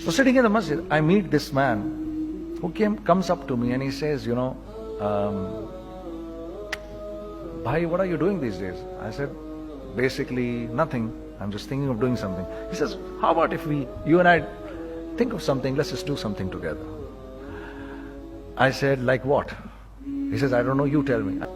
So sitting in the masjid, I meet this man who comes up to me and he says, you know, Bhai, what are you doing these days? I said, basically nothing. I'm just thinking of doing something. He says, how about if you and I think of something, let's just do something together. I said, like what? He says, I don't know, you tell me.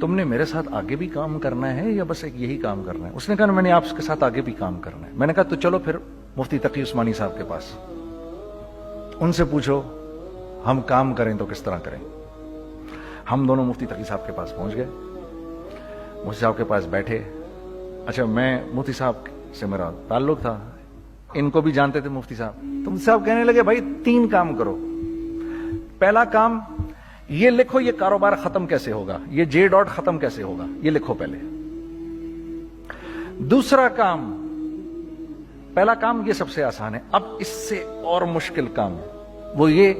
تم نے میرے ساتھ آگے بھی کام کرنا ہے یا بس ایک یہی کام کرنا ہے؟ اس نے کہا میں نے آپ کے ساتھ آگے بھی کام کرنا ہے۔ میں نے کہا تو چلو پھر مفتی تقی عثمانی صاحب کے پاس، ان سے پوچھو ہم کام کریں تو کس طرح کریں۔ ہم دونوں مفتی تقی صاحب کے پاس پہنچ گئے، مفتی صاحب کے پاس بیٹھے۔ اچھا میں مفتی صاحب سے میرا تعلق تھا، ان کو بھی جانتے تھے مفتی صاحب، تو مفتی صاحب کہنے لگے بھائی 3 کام کرو۔ پہلا کام یہ لکھو یہ کاروبار ختم کیسے ہوگا، یہ جے ڈاٹ ختم کیسے ہوگا، یہ لکھو پہلے۔ دوسرا کام، پہلا کام یہ سب سے آسان ہے، اب اس سے اور مشکل کام وہ یہ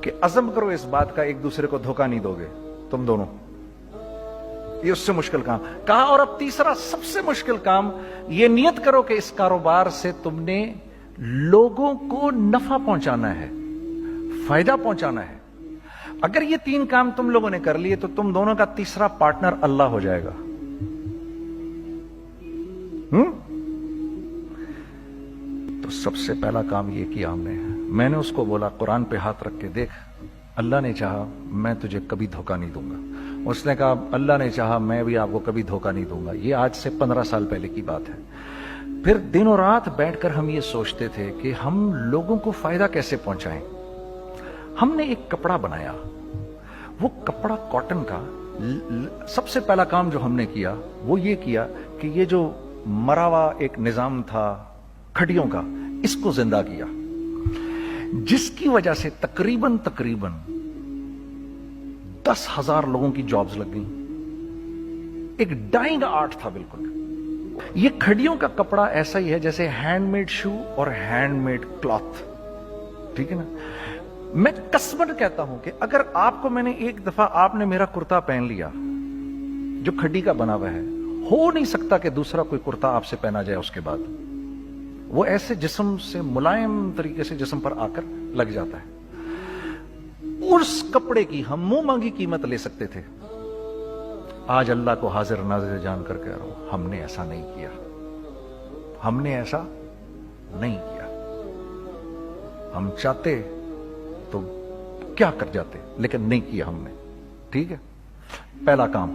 کہ عزم کرو اس بات کا ایک دوسرے کو دھوکہ نہیں دو گے تم دونوں، یہ اس سے مشکل کام کہا۔ اور اب تیسرا سب سے مشکل کام، یہ نیت کرو کہ اس کاروبار سے تم نے لوگوں کو نفع پہنچانا ہے، فائدہ پہنچانا ہے۔ اگر یہ 3 کام تم لوگوں نے کر لیے تو تم دونوں کا تیسرا پارٹنر اللہ ہو جائے گا۔ تو سب سے پہلا کام یہ کیا ہم نے، میں نے اس کو بولا قرآن پہ ہاتھ رکھ کے دیکھ، اللہ نے چاہا میں تجھے کبھی دھوکہ نہیں دوں گا۔ اس نے کہا اللہ نے چاہا میں بھی آپ کو کبھی دھوکہ نہیں دوں گا۔ یہ آج سے 15 سال پہلے کی بات ہے۔ پھر دن و رات بیٹھ کر ہم یہ سوچتے تھے کہ ہم لوگوں کو فائدہ کیسے پہنچائیں۔ ہم نے ایک کپڑا بنایا، وہ کپڑا کاٹن کا۔ سب سے پہلا کام جو ہم نے کیا وہ یہ کیا کہ یہ جو مرا ہوا ایک نظام تھا کھڑیوں کا، اس کو زندہ کیا، جس کی وجہ سے تقریباً 10,000 لوگوں کی جابز لگ گئیں۔ ایک ڈائنگ آرٹ تھا بالکل۔ یہ کھڑیوں کا کپڑا ایسا ہی ہے جیسے ہینڈ میڈ شو اور ہینڈ میڈ کلاتھ، ٹھیک ہے نا۔ میں قسمن کہتا ہوں کہ اگر آپ کو میں نے ایک دفعہ آپ نے میرا کرتا پہن لیا جو کھڈی کا بنا ہوا ہے، ہو نہیں سکتا کہ دوسرا کوئی کرتا آپ سے پہنا جائے اس کے بعد۔ وہ ایسے جسم سے ملائم طریقے سے جسم پر آ کر لگ جاتا ہے۔ اس کپڑے کی ہم منہ مانگی قیمت لے سکتے تھے۔ آج اللہ کو حاضر ناظر جان کر کہہ رہا ہوں، ہم نے ایسا نہیں کیا، ہم نے ایسا نہیں کیا۔ ہم چاہتے تو کیا کر جاتے، لیکن نہیں کیا ہم نے، ٹھیک ہے۔ پہلا کام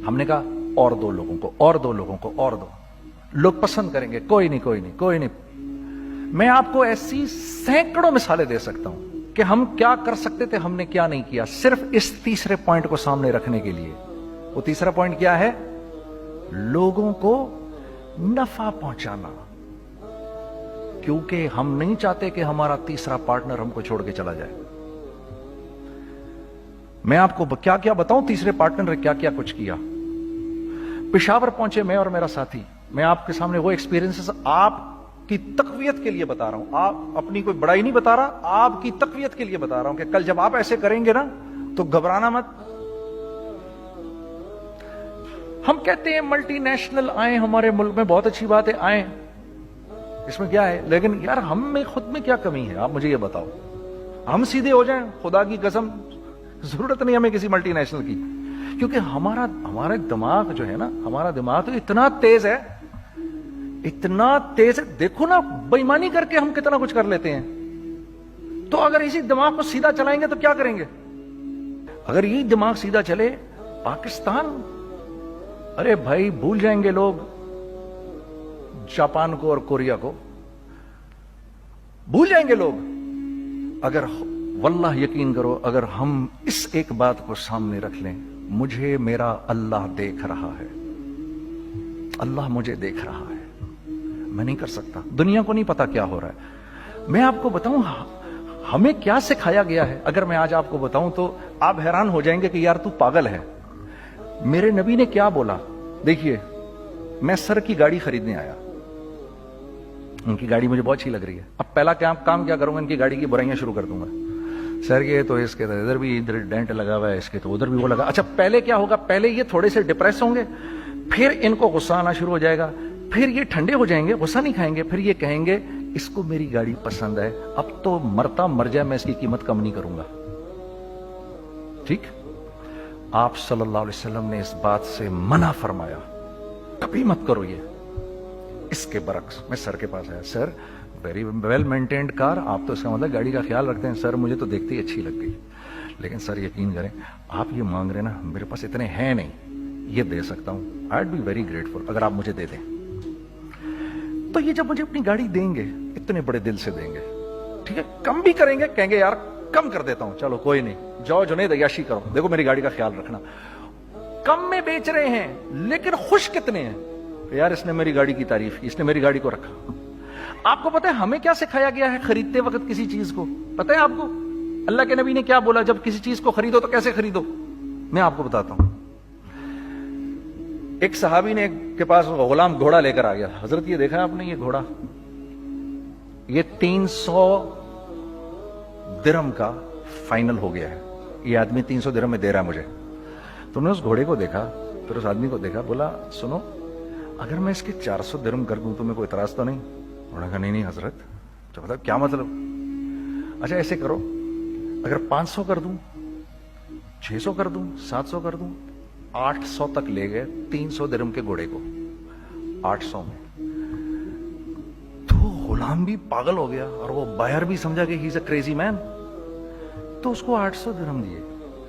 ہم نے کہا اور 2 لوگوں کو، اور 2 لوگوں کو، اور 2 لوگ پسند کریں گے، کوئی نہیں کوئی نہیں کوئی نہیں۔ میں آپ کو ایسی سینکڑوں مثالیں دے سکتا ہوں کہ ہم کیا کر سکتے تھے، ہم نے کیا نہیں کیا، صرف اس تیسرے پوائنٹ کو سامنے رکھنے کے لیے۔ وہ تیسرا پوائنٹ کیا ہے؟ لوگوں کو نفع پہنچانا، کیونکہ ہم نہیں چاہتے کہ ہمارا تیسرا پارٹنر ہم کو چھوڑ کے چلا جائے۔ میں آپ کو کیا کیا بتاؤں، تیسرے پارٹنر نے کیا کیا کچھ کیا۔ پشاور پہنچے میں اور میرا ساتھی، میں آپ کے سامنے وہ ایکسپیرینسز آپ کی تقویت کے لیے بتا رہا ہوں، آپ اپنی کوئی بڑائی نہیں بتا رہا، آپ کی تقویت کے لیے بتا رہا ہوں کہ کل جب آپ ایسے کریں گے نا تو گھبرانا مت۔ ہم کہتے ہیں ملٹی نیشنل آئیں ہمارے ملک میں، بہت اچھی بات ہے، آئیں، اس میں کیا ہے، لیکن یار ہم میں خود میں کیا کمی ہے، آپ مجھے یہ بتاؤ۔ ہم سیدھے ہو جائیں، خدا کی قسم ضرورت نہیں ہمیں کسی ملٹی نیشنل کی، کیونکہ ہمارا دماغ جو ہے نا، ہمارا دماغ تو اتنا تیز ہے، اتنا تیز ہے، دیکھو نا بے ایمانی کر کے ہم کتنا کچھ کر لیتے ہیں۔ تو اگر اسی دماغ کو سیدھا چلائیں گے تو کیا کریں گے؟ اگر یہ دماغ سیدھا چلے، پاکستان، ارے بھائی بھول جائیں گے لوگ جاپان کو اور کوریا کو، بھول جائیں گے لوگ۔ اگر واللہ یقین کرو، اگر ہم اس ایک بات کو سامنے رکھ لیں، مجھے میرا اللہ دیکھ رہا ہے، اللہ مجھے دیکھ رہا ہے، میں نہیں کر سکتا، دنیا کو نہیں پتا کیا ہو رہا ہے۔ میں آپ کو بتاؤں ہمیں کیا سکھایا گیا ہے، اگر میں آج آپ کو بتاؤں تو آپ حیران ہو جائیں گے کہ یار تو پاگل ہے۔ میرے نبی نے کیا بولا، دیکھیے میں سر کی گاڑی خریدنے آیا، ان کی گاڑی مجھے بہت اچھی لگ رہی ہے، اب پہلا کام کیا کروں گا، ان کی گاڑی کی برائیاں شروع کر دوں گا، سر یہ تو اس کے تو ادھر بھی ادھر ڈینٹ لگا ہوا ہے، اس کے تو ادھر بھی وہ لگا۔ اچھا پہلے کیا ہوگا، پہلے یہ تھوڑے سے ڈپریس ہوں گے، پھر ان کو غصہ آنا شروع ہو جائے گا، پھر یہ ٹھنڈے ہو جائیں گے، غصہ نہیں کھائیں گے، پھر یہ کہیں گے اس کو میری گاڑی پسند ہے، اب تو مرتا مر جائے میں اس کی قیمت کم نہیں کروں گا، ٹھیک۔ آپ صلی اللہ علیہ وسلم نے اس بات سے منع فرمایا، کبھی مت کرو یہ۔ اس کے برعکس میں سر کے پاس آیا، سر ویری ویل مینٹینڈ کار، آپ تو اس کا مطلب گاڑی کا خیال رکھتے ہیں، سر مجھے تو دیکھتے ہی اچھی لگ گئی، لیکن سر یقین کریں آپ یہ مانگ رہے نا, میرے پاس اتنے ہیں نہیں, یہ دے سکتا ہوں, I would be very grateful اگر آپ مجھے دے دیں. تو یہ جب مجھے اپنی گاڑی دیں گے اتنے بڑے دل سے دیں گے, ٹھیک ہے, کم بھی کریں گے, کہیں گے یار کم کر دیتا ہوں, چلو کوئی نہیں, جاؤ جنید عیاشی کرو, دیکھو میری گاڑی کا خیال رکھنا. کم میں بیچ رہے ہیں لیکن خوش کتنے ہیں, یار اس نے میری گاڑی کی تعریف کی, اس نے میری گاڑی کو رکھا. آپ کو پتہ ہے ہمیں کیا سکھایا گیا ہے خریدتے وقت کسی چیز کو؟ پتہ ہے آپ کو اللہ کے نبی نے کیا بولا جب کسی چیز کو خریدو تو کیسے خریدو؟ میں آپ کو بتاتا ہوں. ایک صحابی نے کے پاس غلام گھوڑا لے کر آ گیا. حضرت یہ دیکھا آپ نے, یہ گھوڑا یہ 300 درہم کا فائنل ہو گیا ہے, یہ آدمی 300 درہم میں دے رہا ہے مجھے. تو نے اس گھوڑے کو دیکھا, پھر اس آدمی کو دیکھا, بولا سنو اگر میں اس کے 400 درہم کر دوں تو میں کوئی اعتراض تو نہیں؟ انہوں نے کہا نہیں حضرت. تو مطلب کیا مطلب؟ اچھا ایسے کرو, اگر 500 کر دوں, 600 کر دوں, 700 کر دوں, 800 تک لے گئے 300 درہم کے گھوڑے کو 800 میں. تو غلام بھی پاگل ہو گیا اور وہ بائر بھی سمجھا کہ ہی از اے کریزی مین, تو اس کو 800 درہم دیے,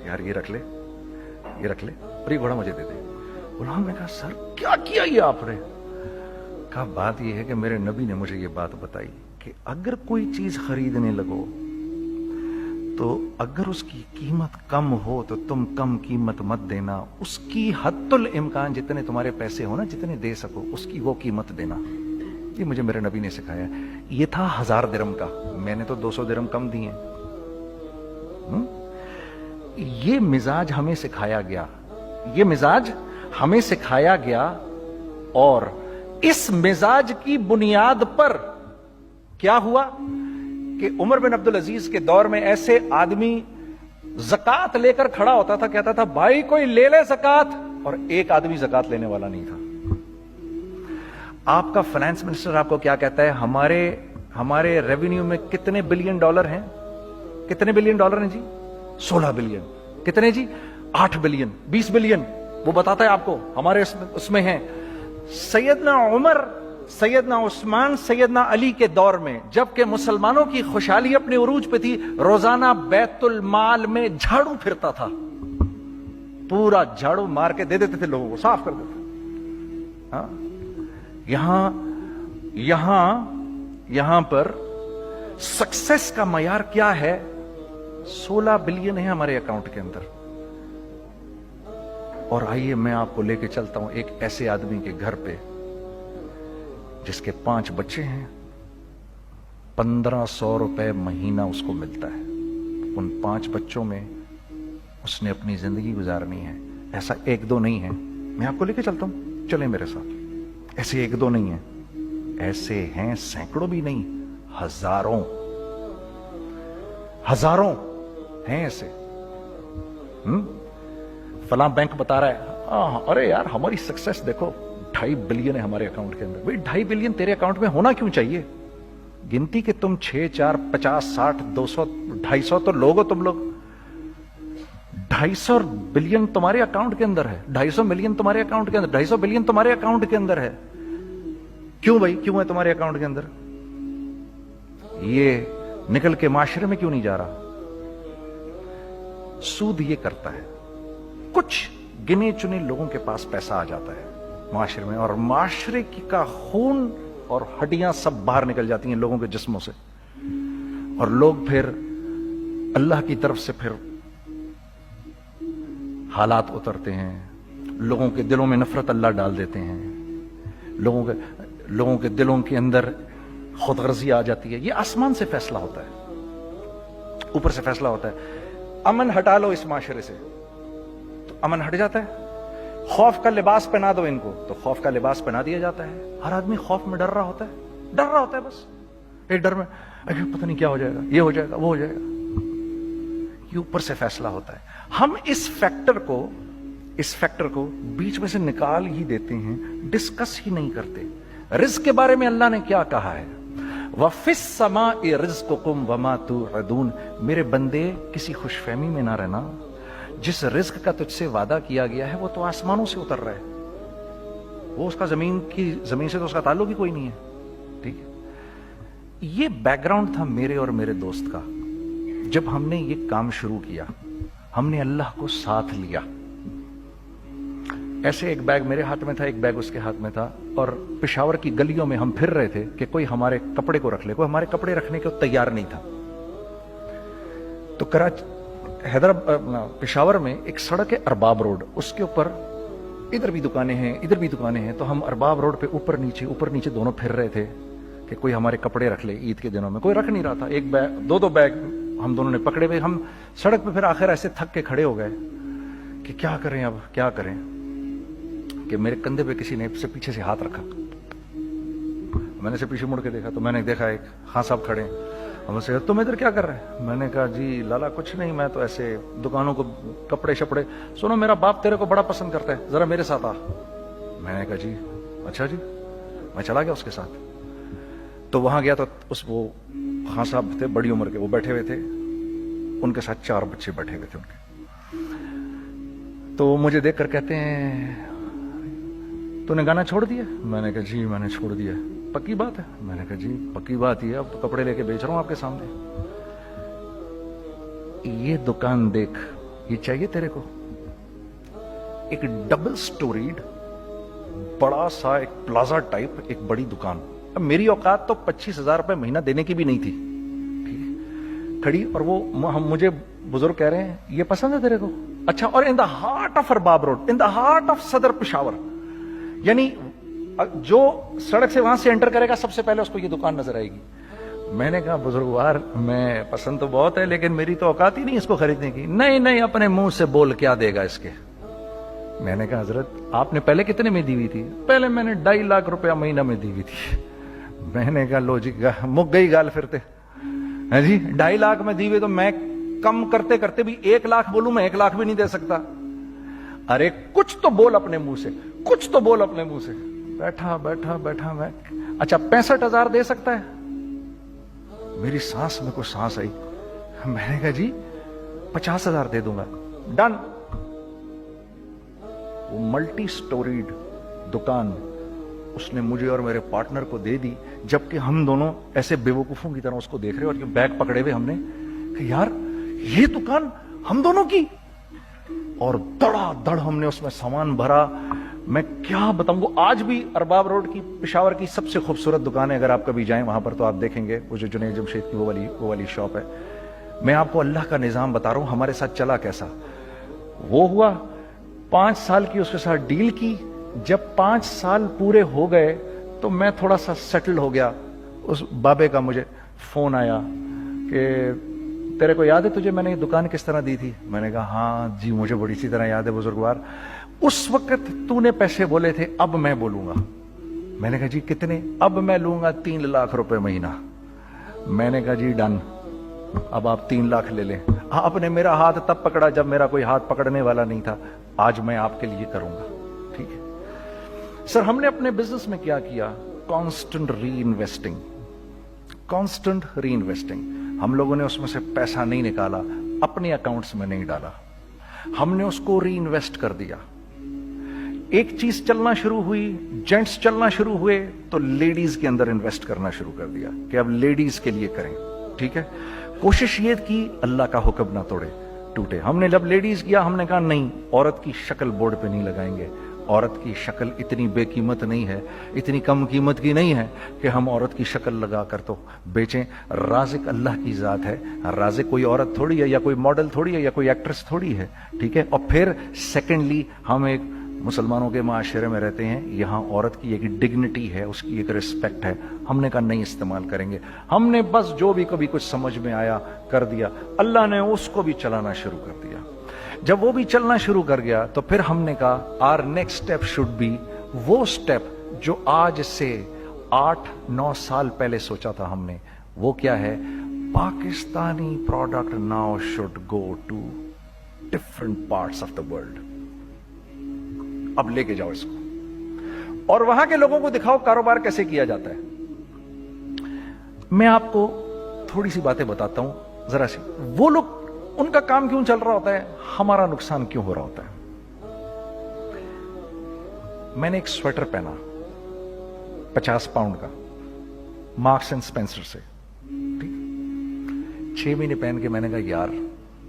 یار یہ رکھ لے, یہ رکھ لے, اور یہ گھوڑا مجھے دے دے. غلام نے کہا سر کیا کیا یہ آپ نے؟ کہا بات یہ ہے کہ میرے نبی نے مجھے یہ بات بتائی کہ اگر کوئی چیز خریدنے لگو تو اگر اس کی قیمت کم ہو تو تم کم قیمت مت دینا, اس کی حد الامکان جتنے تمہارے پیسے ہو نا, جتنے دے سکو اس کی وہ قیمت دینا. یہ مجھے میرے نبی نے سکھایا. یہ تھا 1000 درہم کا, میں نے تو 200 درہم کم دیے. یہ مزاج ہمیں سکھایا گیا, یہ مزاج ہمیں سکھایا گیا, اور اس مزاج کی بنیاد پر کیا ہوا کہ عمر بن عبدالعزیز کے دور میں ایسے آدمی زکات لے کر کھڑا ہوتا تھا, کہتا تھا بھائی کوئی لے لے زکات, اور ایک آدمی زکات لینے والا نہیں تھا. آپ کا فائنانس منسٹر آپ کو کیا کہتا ہے, ہمارے ریونیو میں کتنے بلین ڈالر ہیں؟ کتنے بلین ڈالر ہیں جی؟ 16 بلین. کتنے جی؟ 8 بلین, 20 بلین, وہ بتاتا ہے آپ کو ہمارے اس میں ہیں. سیدنا عمر, سیدنا عثمان, سیدنا علی کے دور میں جبکہ مسلمانوں کی خوشحالی اپنے عروج پہ تھی, روزانہ بیت المال میں جھاڑو پھرتا تھا, پورا جھاڑو مار کے دے دیتے تھے لوگوں کو, صاف کر دیتے. ہاں یہاں پر سکسیس کا معیار کیا ہے؟ 16 بلین ہے ہمارے اکاؤنٹ کے اندر. اور آئیے میں آپ کو لے کے چلتا ہوں ایک ایسے آدمی کے گھر پہ جس کے 5 بچے ہیں, 1500 روپے مہینہ اس کو ملتا ہے. ان 5 بچوں میں اس نے اپنی زندگی گزارنی ہے. ایسا 1-2 نہیں ہے, میں آپ کو لے کے چلتا ہوں, چلیں میرے ساتھ. ایسے 1-2 نہیں ہیں, ایسے ہیں سینکڑوں بھی نہیں, ہزاروں ہیں ایسے. فلاں بینک بتا رہا ہے ارے یار ہماری سکسیس دیکھو 2.5 بلین ہے ہمارے اکاؤنٹ کے اندر. بھائی 2.5 بلین تیرے اکاؤنٹ میں ہونا کیوں چاہیے؟ گنتی کہ تم 6, 4, 50, 60, 200, 250 تو لوگ ہو تم لوگ. 250 بلین تمہارے اکاؤنٹ کے اندر ہے, 250 ملین تمہارے اکاؤنٹ کے اندر, 250 بلین تمہارے اکاؤنٹ کے اندر ہے. کیوں بھائی, کیوں ہے تمہارے اکاؤنٹ کے اندر؟ یہ نکل کے معاشرے میں کیوں نہیں جا رہا؟ سود یہ کرتا ہے, کچھ گنے چنے لوگوں کے پاس پیسہ آ جاتا ہے معاشرے میں, اور معاشرے کا خون اور ہڈیاں سب باہر نکل جاتی ہیں لوگوں کے جسموں سے, اور لوگ پھر اللہ کی طرف سے پھر حالات اترتے ہیں, لوگوں کے دلوں میں نفرت اللہ ڈال دیتے ہیں, لوگوں کے دلوں کے اندر خود غرضی آ جاتی ہے. یہ آسمان سے فیصلہ ہوتا ہے, اوپر سے فیصلہ ہوتا ہے. امن ہٹا لو اس معاشرے سے تو امن ہٹ جاتا ہے. خوف کا لباس پہنا دو ان کو تو خوف کا لباس پہنا دیا جاتا ہے. ہر آدمی خوف میں ڈر رہا ہوتا ہے, بس ایک ڈر میں پتہ نہیں کیا ہو جائے گا, یہ ہو جائے گا, وہ ہو جائے گا. یہ اوپر سے فیصلہ ہوتا ہے. ہم اس فیکٹر کو بیچ میں سے نکال ہی دیتے ہیں, ڈسکس ہی نہیں کرتے. رزق کے بارے میں اللہ نے کیا کہا ہے؟ وَفِي السَّمَاءِ رِزْقُكُمْ وَمَا تُوعَدُونَ. میرے بندے کسی خوش فہمی میں نہ رہنا, جس رزق کا تجھ سے وعدہ کیا گیا ہے وہ تو آسمانوں سے اتر رہا ہے, وہ اس کا زمین سے تو اس کا تعلق ہی کوئی نہیں ہے. ٹھیک ہے, یہ بیک گراؤنڈ تھا میرے اور میرے دوست کا. جب ہم نے یہ کام شروع کیا ہم نے اللہ کو ساتھ لیا. ایسے ایک بیگ میرے ہاتھ میں تھا, ایک بیگ اس کے ہاتھ میں تھا, اور پشاور کی گلیوں میں ہم پھر رہے تھے کہ کوئی ہمارے کپڑے کو رکھ لے. کوئی ہمارے کپڑے رکھنے کو تیار نہیں تھا. تو پشاور میں ایک سڑک ہے ارباب روڈ, اس کے اوپر ادھر بھی دکانیں ہیں ادھر بھی دکانیں ہیں. تو ہم ارباب روڈ پہ اوپر نیچے دونوں پھر رہے تھے کہ کوئی ہمارے کپڑے رکھ لے. عید کے دنوں میں کوئی رکھ نہیں رہا تھا. ایک بیگ, دو بیگ ہم دونوں نے پکڑے ہوئے. ہم سڑک پہ پھر آخر ایسے تھک کے کھڑے ہو گئے کہ کیا کریں, اب کیا کریں, کہ میرے کندھے پہ کسی نے سے پیچھے سے ہاتھ رکھا. میں نے سے پیچھے مڑ کے دیکھا تو میں نے دیکھا ایک خان صاحب کھڑے ہیں. ہم سے تم ادھر کیا کر رہے ہیں؟ میں نے کہا جی لالا کچھ نہیں, میں تو ایسے دکانوں کو کپڑے شپڑے. سنو میرا باپ تیرے کو بڑا پسند کرتا ہے, ذرا میرے ساتھ آ. میں نے کہا جی اچھا جی. میں چلا گیا اس کے ساتھ. تو وہاں گیا تو وہ خان صاحب تھے بڑی عمر کے, وہ بیٹھے ہوئے تھے, ان کے ساتھ 4 بچے بیٹھے ہوئے تھے ان کے. تو مجھے دیکھ کر کہتے ہیں تو نے گانا چھوڑ دیا؟ میں نے کہا جی میں نے چھوڑ دیا. پکی بات ہے؟ میں نے کہا جی پکی بات ہی ہے, اب تو کپڑے لے کے بیچ رہا ہوں آپ کے سامنے. یہ دکان دیکھ, یہ چاہیے تیرے کو؟ ایک ڈبل سٹوریڈ بڑا سا ایک پلازا ٹائپ ایک بڑی دکان. اب میری اوقات تو 25,000 روپے مہینہ دینے کی بھی نہیں تھی کھڑی. اور وہ مجھے بزرگ کہہ رہے ہیں یہ پسند ہے تیرے کو؟ اچھا. اور in the heart of Arbab road, in the heart of Saddar Peshawar, یعنی جو سڑک سے وہاں سے انٹر کرے گا سب سے پہلے اس کو یہ دکان نظر آئے گی. میں نے کہا بزرگوار میں پسند تو بہت ہے لیکن میری تو اوقات ہی نہیں اس کو خریدنے کی. نہیں اپنے منہ سے بول کیا دے گا اس کے. میں نے کہا حضرت آپ نے پہلے کتنے میں دی ہوئی تھی؟ پہلے میں نے 2.5 لاکھ روپیہ مہینہ میں دی ہوئی تھی. میں نے کہا لو جی مک گئی گال پھرتے جی. 2.5 لاکھ میں دی ہوئی تو میں کم کرتے کرتے بھی 1 لاکھ بولوں, میں 1 لاکھ بھی نہیں دے سکتا. ارے کچھ تو بول اپنے منہ سے, کچھ تو بول اپنے منہ سے. بیٹھا میں اچھا 65,000 دے سکتا ہے؟ میری سانس میں کوئی سانس آئی. میں نے کہا جی 50,000 دے دوں گا. ڈن. وہ ملٹی سٹوریڈ دکان اس نے مجھے اور میرے پارٹنر کو دے دی, جبکہ ہم دونوں ایسے بیوقوفوں کی طرح اس کو دیکھ رہے اور یہ بیگ پکڑے ہوئے ہم نے کہ یار یہ دکان ہم دونوں کی. اور دڑا دڑ ہم نے اس میں سامان بھرا. میں کیا بتاؤں, وہ آج بھی ارباب روڈ کی پشاور کی سب سے خوبصورت دکان ہے. اگر آپ کبھی جائیں وہاں پر تو آپ دیکھیں گے وہ جو جنید جمشید کی وہ والی شاپ ہے. میں آپ کو اللہ کا نظام بتا رہا ہوں ہمارے ساتھ چلا کیسا. وہ ہوا 5 سال کی اس کے ساتھ ڈیل کی. جب 5 سال پورے ہو گئے تو میں تھوڑا سا سیٹل ہو گیا. اس بابے کا مجھے فون آیا کہ تیرے کو یاد ہے تجھے میں نے یہ دکان کس طرح دی تھی؟ میں نے کہا ہاں جی مجھے بڑی سی طرح یاد ہے بزرگوار. اس وقت تو نے پیسے بولے تھے, اب میں بولوں گا. میں نے کہا جی کتنے؟ اب میں لوں گا 3 لاکھ روپے مہینہ. میں نے کہا جی ڈن, اب آپ 3 لاکھ لے لیں. آپ نے میرا ہاتھ تب پکڑا جب میرا کوئی ہاتھ پکڑنے والا نہیں تھا. آج میں آپ کے لیے کروں گا. ٹھیک ہے سر. ہم نے اپنے بزنس میں کیا کیا؟ کانسٹنٹ ری انویسٹنگ. ہم لوگوں نے اس میں سے پیسہ نہیں نکالا, اپنے اکاؤنٹس میں نہیں ڈالا, ہم نے اس کو ری انویسٹ کر دیا. ایک چیز چلنا شروع ہوئی, جینٹس چلنا شروع ہوئے تو لیڈیز کے اندر انویسٹ کرنا شروع کر دیا کہ اب لیڈیز کے لیے کریں. ٹھیک ہے. کوشش یہ کی اللہ کا حکم نہ ٹوٹے. ہم نے جب لیڈیز کیا ہم نے کہا نہیں, عورت کی شکل بورڈ پہ نہیں لگائیں گے. عورت کی شکل اتنی بے قیمت نہیں ہے, اتنی کم قیمت کی نہیں ہے کہ ہم عورت کی شکل لگا کر تو بیچیں. رازق اللہ کی ذات ہے. رازق کوئی عورت تھوڑی ہے, یا کوئی ماڈل تھوڑی ہے, یا کوئی ایکٹریس تھوڑی ہے. ٹھیک ہے. اور پھر سیکنڈلی ہم ایک مسلمانوں کے معاشرے میں رہتے ہیں, یہاں عورت کی ایک ڈگنیٹی ہے, اس کی ایک ریسپیکٹ ہے. ہم نے کہا نہیں استعمال کریں گے. ہم نے بس جو بھی کبھی کچھ سمجھ میں آیا کر دیا. اللہ نے اس کو بھی چلانا شروع کر دیا. جب وہ بھی چلنا شروع کر گیا تو پھر ہم نے کہا our next step should be وہ اسٹیپ جو آج سے 8-9 سال پہلے سوچا تھا ہم نے. وہ کیا ہے؟ Pakistani product now should go to different parts of the world. اب لے کے جاؤ اس کو اور وہاں کے لوگوں کو دکھاؤ کاروبار کیسے کیا جاتا ہے. میں آپ کو تھوڑی سی باتیں بتاتا ہوں ذرا سی. وہ لوگ ان کا کام کیوں چل رہا ہوتا ہے, ہمارا نقصان کیوں ہو رہا ہوتا ہے. میں نے ایک سویٹر پہنا 50 پاؤنڈ کا مارکس اینڈ اسپینسر سے. 6 مہینے پہن کے میں نے کہا یار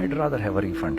I'd rather have a refund।